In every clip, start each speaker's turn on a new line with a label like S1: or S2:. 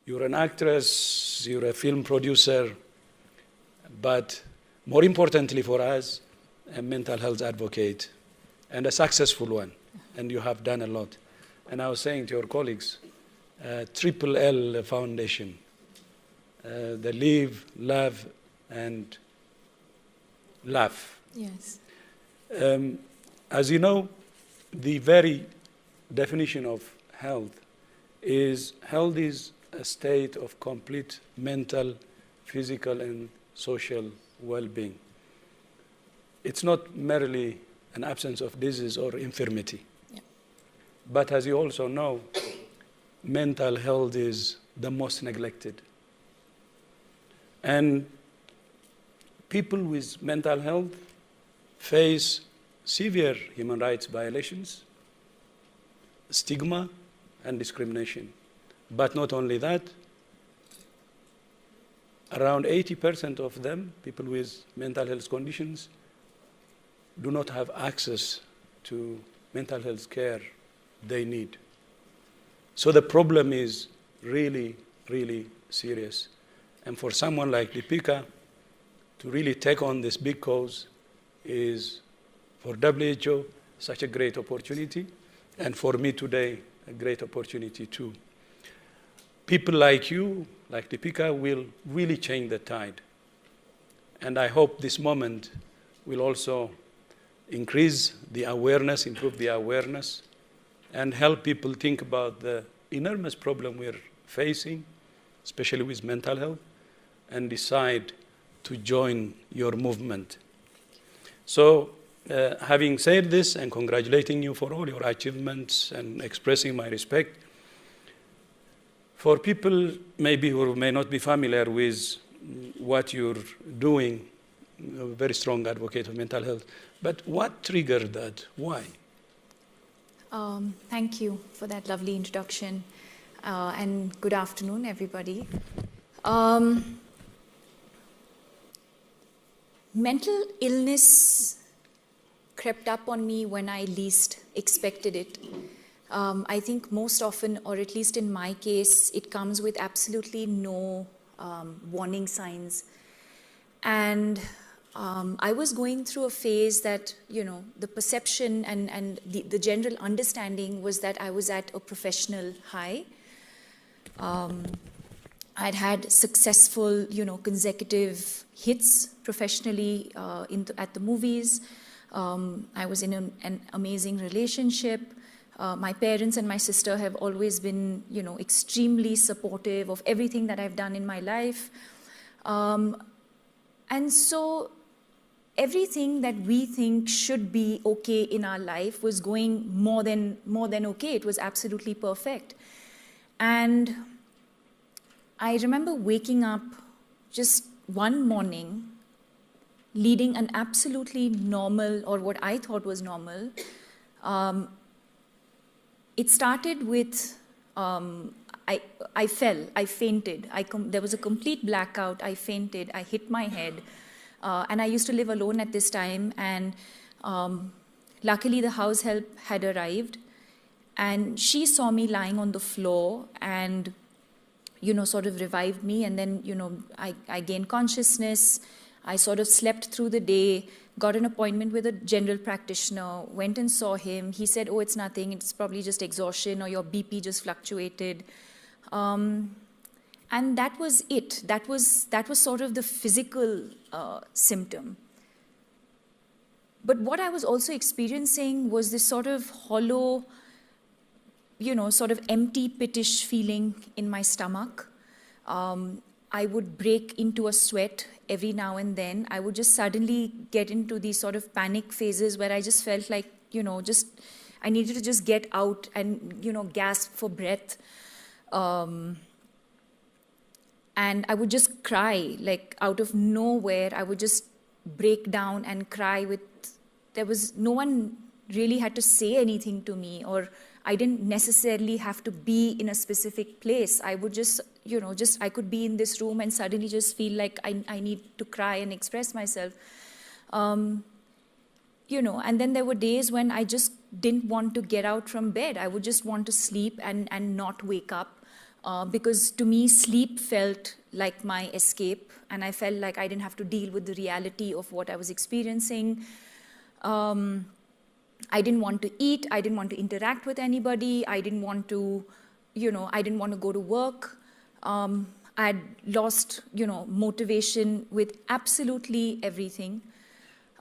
S1: You're an actress, you're a film producer, but more importantly for us, a mental health advocate and a successful one. And you have done a lot. And I was saying to your colleagues, Triple L Foundation, the Live, Love, and Laugh.
S2: Yes.
S1: As you know, the very definition of health is a state of complete mental, physical, and social well-being. It's not merely an absence of disease or infirmity.
S2: Yeah.
S1: But as you also know, mental health is the most neglected. And people with mental health face severe human rights violations, stigma, and discrimination. But not only that, around 80% of them, people with mental health conditions, do not have access to mental health care they need. So the problem is really, really serious. And for someone like Deepika to really take on this big cause is, for WHO, such a great opportunity, and for me today, a great opportunity too. People like you, like Deepika, will really change the tide. And I hope this moment will also increase the awareness, improve the awareness, and help people think about the enormous problem we're facing, especially with mental health, and decide to join your movement. So, having said this and congratulating you for all your achievements and expressing my respect, for people maybe who may not be familiar with what you're doing, a very strong advocate of mental health, but what triggered that? Why?
S2: Thank you for that lovely introduction, and good afternoon, everybody. Mental illness crept up on me when I least expected it. I think most often, or at least in my case, it comes with absolutely no warning signs. And I was going through a phase that, you know, the perception and the general understanding was that I was at a professional high. I'd had successful, you know, consecutive hits professionally at the movies. I was in an amazing relationship. My parents and my sister have always been, you know, extremely supportive of everything that I've done in my life. And so everything that we think should be okay in our life was going more than okay. It was absolutely perfect. And I remember waking up just one morning, leading an absolutely normal, or what I thought was normal. It started with, I fell, I fainted. There was a complete blackout, I fainted, I hit my head. And I used to live alone at this time, and luckily the house help had arrived, and she saw me lying on the floor and, you know, sort of revived me, and then, you know, I gained consciousness. I sort of slept through the day, got an appointment with a general practitioner, went and saw him. He said, oh, it's nothing, it's probably just exhaustion, or your BP just fluctuated. And that was it. That was sort of the physical symptom. But what I was also experiencing was this sort of hollow, you know, sort of empty, pitish feeling in my stomach. I would break into a sweat every now and then. I would just suddenly get into these sort of panic phases where I just felt like, you know, I needed to just get out and, you know, gasp for breath. And I would just cry, like out of nowhere. I would just break down and cry there was no one really had to say anything to me, or I didn't necessarily have to be in a specific place. I would just, you know, I could be in this room and suddenly just feel like I need to cry and express myself. You know, and then there were days when I just didn't want to get out from bed. I would just want to sleep and not wake up. because to me, sleep felt like my escape, and I felt like I didn't have to deal with the reality of what I was experiencing. I didn't want to eat, I didn't want to interact with anybody, I didn't want to, I didn't want to go to work. I'd lost, motivation with absolutely everything.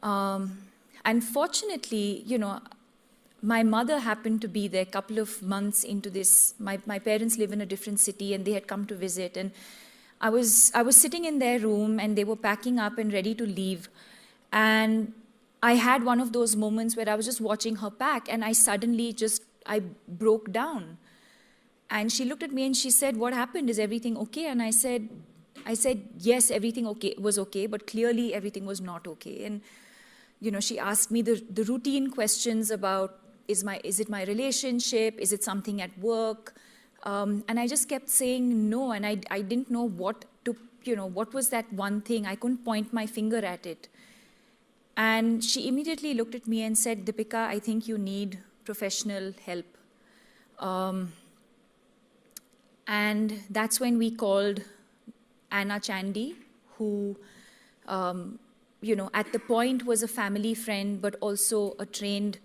S2: And fortunately, my mother happened to be there a couple of months into this. My parents live in a different city, and they had come to visit. And I was sitting in their room, and they were packing up and ready to leave. And I had one of those moments where I was just watching her pack, and I suddenly I broke down. And she looked at me and she said, "What happened? Is everything okay?" And I said, yes, everything was okay, but clearly everything was not okay. And she asked me the routine questions about, is it my relationship? Is it something at work? And I just kept saying no, and I didn't know what was that one thing. I couldn't point my finger at it. And she immediately looked at me and said, "Deepika, I think you need professional help." And that's when we called Anna Chandy, who, at the point was a family friend, but also a trained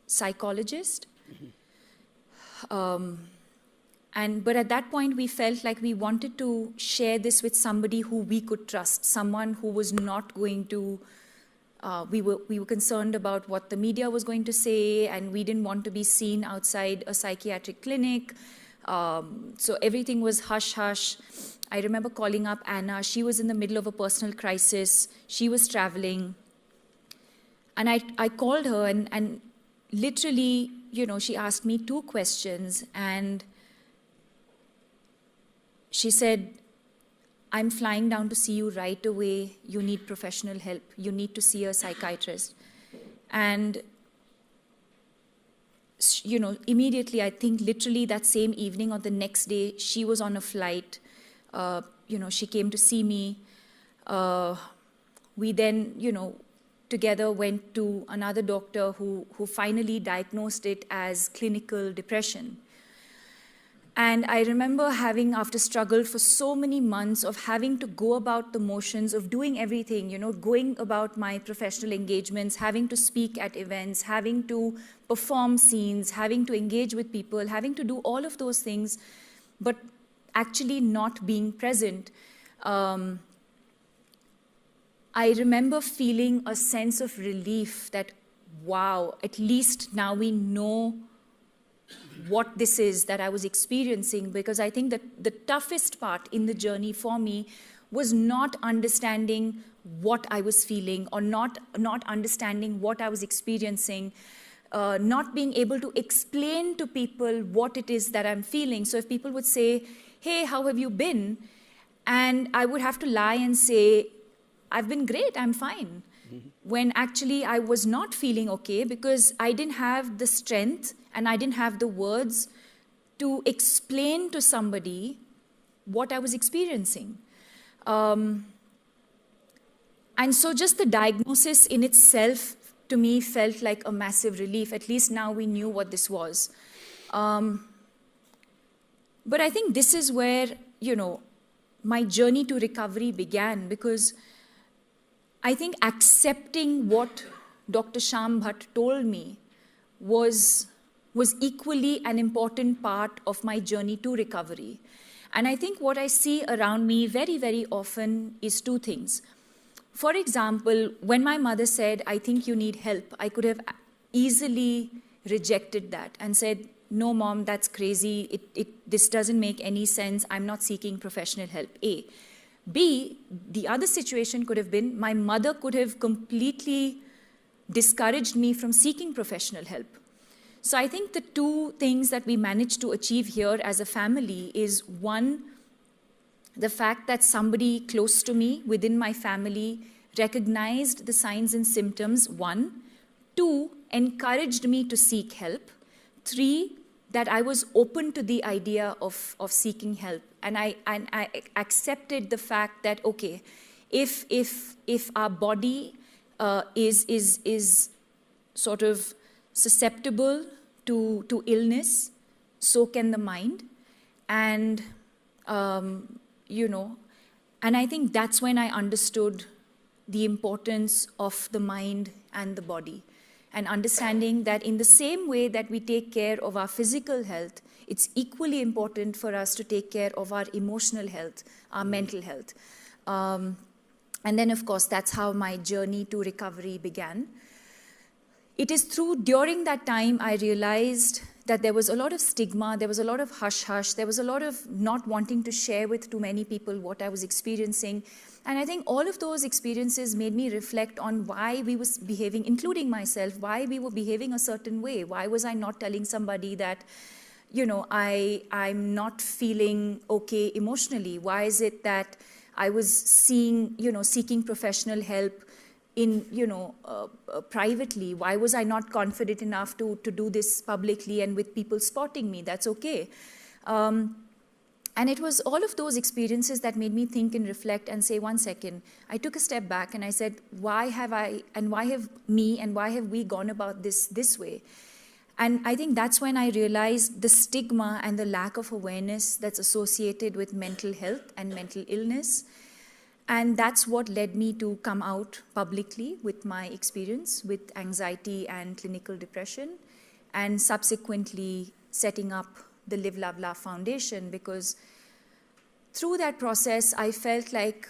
S2: psychologist. But at that point, we felt like we wanted to share this with somebody who we could trust, someone who was not going to, we were concerned about what the media was going to say, and we didn't want to be seen outside a psychiatric clinic. So everything was hush-hush. I remember calling up Anna. She was in the middle of a personal crisis. She was traveling. And I called her, and literally, she asked me 2 questions, and she said, "I'm flying down to see you right away. You need professional help. You need to see a psychiatrist." And, immediately, I think literally that same evening or the next day, she was on a flight. She came to see me. We then, together went to another doctor who finally diagnosed it as clinical depression. And I remember after struggled for so many months of having to go about the motions of doing everything, going about my professional engagements, having to speak at events, having to perform scenes, having to engage with people, having to do all of those things, but actually not being present. I remember feeling a sense of relief that, wow, at least now we know what this is that I was experiencing, because I think that the toughest part in the journey for me was not understanding what I was feeling, or not understanding what I was experiencing, not being able to explain to people what it is that I'm feeling. So if people would say, "Hey, how have you been?" And I would have to lie and say, "I've been great, I'm fine." When actually I was not feeling okay, because I didn't have the strength and I didn't have the words to explain to somebody what I was experiencing. And so just the diagnosis in itself, to me, felt like a massive relief. At least now we knew what this was. But I think this is where, my journey to recovery began, because I think accepting what Dr. Shyam Bhatt told me was equally an important part of my journey to recovery. And I think what I see around me very, very often is 2 things. For example, when my mother said, "I think you need help," I could have easily rejected that and said, "No, Mom, that's crazy. This doesn't make any sense. I'm not seeking professional help." A. B, the other situation could have been my mother could have completely discouraged me from seeking professional help. So I think the 2 things that we managed to achieve here as a family is, 1, the fact that somebody close to me within my family recognized the signs and symptoms, 1. 2, encouraged me to seek help. 3, that I was open to the idea of seeking help. And I accepted the fact that, okay, if our body is sort of susceptible to illness, so can the mind. And, you know, and I think that's when I understood the importance of the mind and the body, and understanding that in the same way that we take care of our physical health, it's equally important for us to take care of our emotional health, our mental health. And then, of course, that's how my journey to recovery began. It is during that time, I realized that there was a lot of stigma, there was a lot of hush-hush, there was a lot of not wanting to share with too many people what I was experiencing. And I think all of those experiences made me reflect on why we was behaving, including myself, why we were behaving a certain way. Why was I not telling somebody that, you know, I'm not feeling okay emotionally? Why is it that I was seeking professional help in, privately? Why was I not confident enough to do this publicly and with people spotting me? That's okay. And it was all of those experiences that made me think and reflect and say, one second. I took a step back and I said, why have we gone about this way? And I think that's when I realized the stigma and the lack of awareness that's associated with mental health and mental illness. And that's what led me to come out publicly with my experience with anxiety and clinical depression, and subsequently setting up the Live, Love, Laugh Foundation, because through that process, I felt like,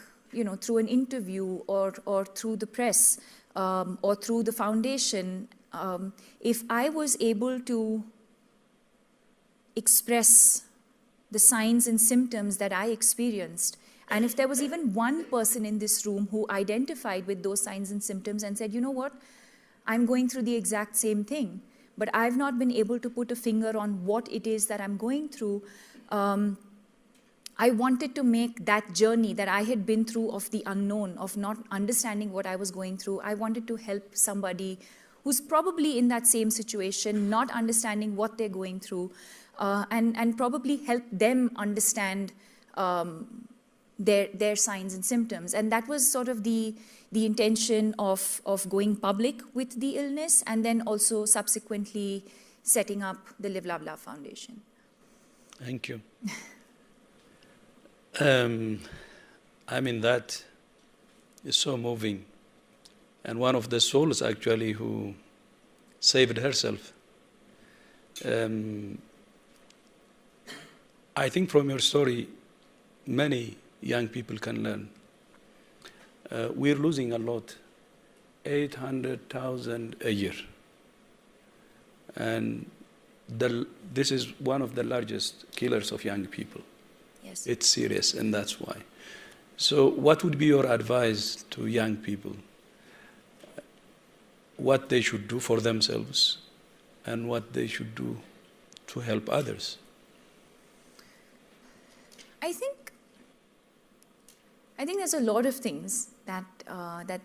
S2: through an interview or through the press or through the foundation, if I was able to express the signs and symptoms that I experienced, and if there was even one person in this room who identified with those signs and symptoms and said, you know what, I'm going through the exact same thing, but I've not been able to put a finger on what it is that I'm going through, I wanted to make that journey that I had been through of the unknown, of not understanding what I was going through. I wanted to help somebody who's probably in that same situation, not understanding what they're going through, and probably help them understand their signs and symptoms. And that was sort of the intention of going public with the illness, and then also subsequently setting up the Live, Love, Laugh Foundation.
S1: Thank you. That is so moving. And one of the souls actually who saved herself. I think from your story, many young people can learn. We're losing a lot, 800,000 a year. And this is one of the largest killers of young people.
S2: Yes.
S1: It's serious, and that's why. So what would be your advice to young people? What they should do for themselves and what they should do to help others?
S2: I think there's a lot of things that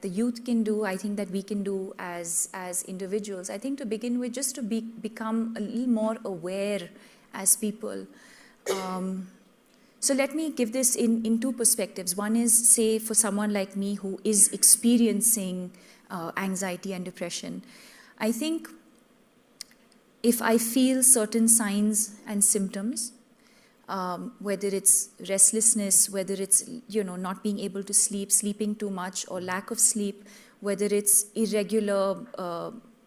S2: the youth can do. I think that we can do as individuals. I think to begin with, just to become a little more aware as people. So let me give this in two perspectives. One is, say, for someone like me who is experiencing anxiety and depression. I think if I feel certain signs and symptoms, whether it's restlessness, whether it's not being able to sleep, sleeping too much, or lack of sleep, whether it's irregular,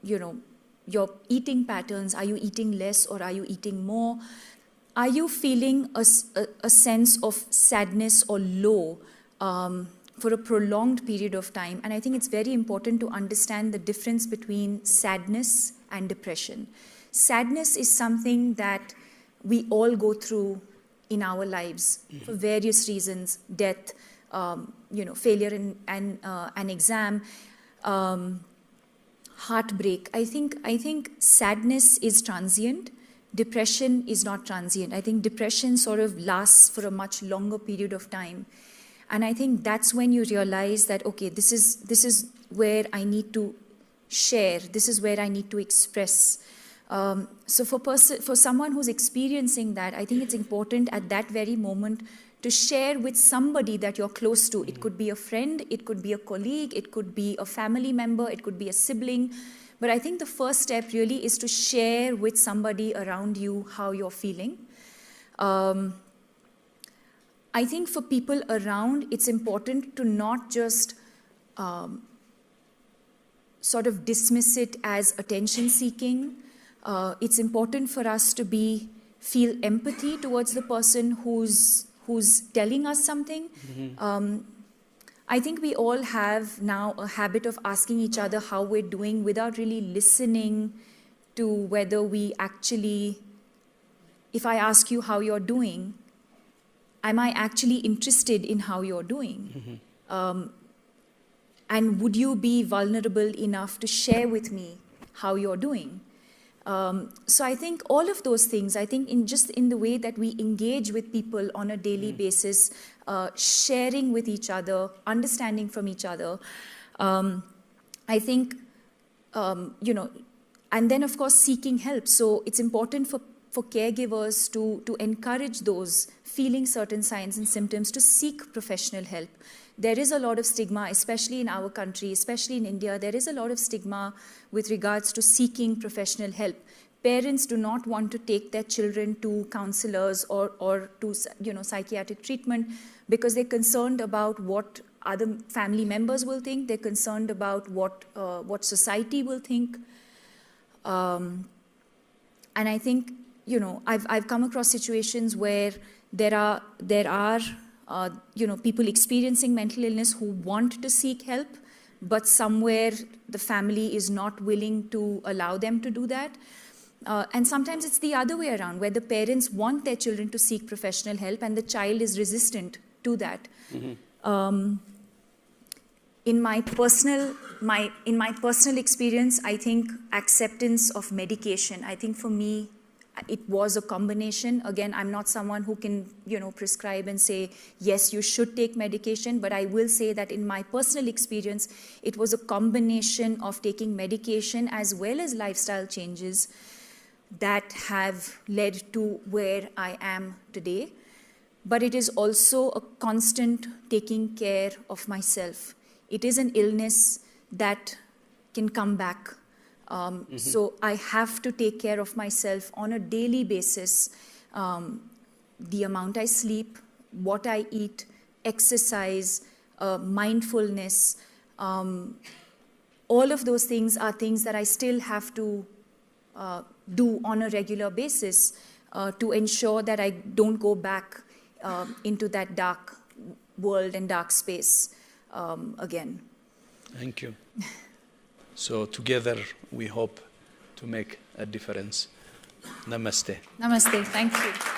S2: your eating patterns, are you eating less or are you eating more? Are you feeling a sense of sadness or low for a prolonged period of time? And I think it's very important to understand the difference between sadness and depression. Sadness is something that we all go through in our lives for various reasons: death, failure in an exam, heartbreak. I think sadness is transient. Depression is not transient. I think depression sort of lasts for a much longer period of time. And I think that's when you realize that, okay, this is where I need to share. This is where I need to express. So for someone who's experiencing that, I think it's important at that very moment to share with somebody that you're close to. It could be a friend, it could be a colleague, it could be a family member, it could be a sibling. But I think the first step really is to share with somebody around you how you're feeling. I think for people around, it's important to not just sort of dismiss it as attention seeking. It's important for us to feel empathy towards the person who's telling us something. I think we all have now a habit of asking each other how we're doing without really listening to whether we actually, if I ask you how you're doing, am I actually interested in how you're doing? And would you be vulnerable enough to share with me how you're doing? So I think all of those things, I think in the way that we engage with people on a daily basis, sharing with each other, understanding from each other, I think, and then of course seeking help. So it's important for caregivers to encourage those feeling certain signs and symptoms to seek professional help. There is a lot of stigma, especially in our country, especially in India, there is a lot of stigma with regards to seeking professional help. Parents do not want to take their children to counselors or to psychiatric treatment because they're concerned about what other family members will think. They're concerned about what society will think. And I think, I've come across situations where there are people experiencing mental illness who want to seek help, but somewhere the family is not willing to allow them to do that. And sometimes it's the other way around, where the parents want their children to seek professional help and the child is resistant to that. In my personal experience, I think acceptance of medication, I think for me, it was a combination. Again, I'm not someone who can, prescribe and say, yes, you should take medication, but I will say that in my personal experience, it was a combination of taking medication as well as lifestyle changes that have led to where I am today. But it is also a constant taking care of myself. It is an illness that can come back. So I have to take care of myself on a daily basis. The amount I sleep, what I eat, exercise, mindfulness, all of those things are things that I still have to do on a regular basis to ensure that I don't go back into that dark world and dark space again.
S1: Thank you. So together we hope to make a difference. Namaste.
S2: Namaste. Thank you.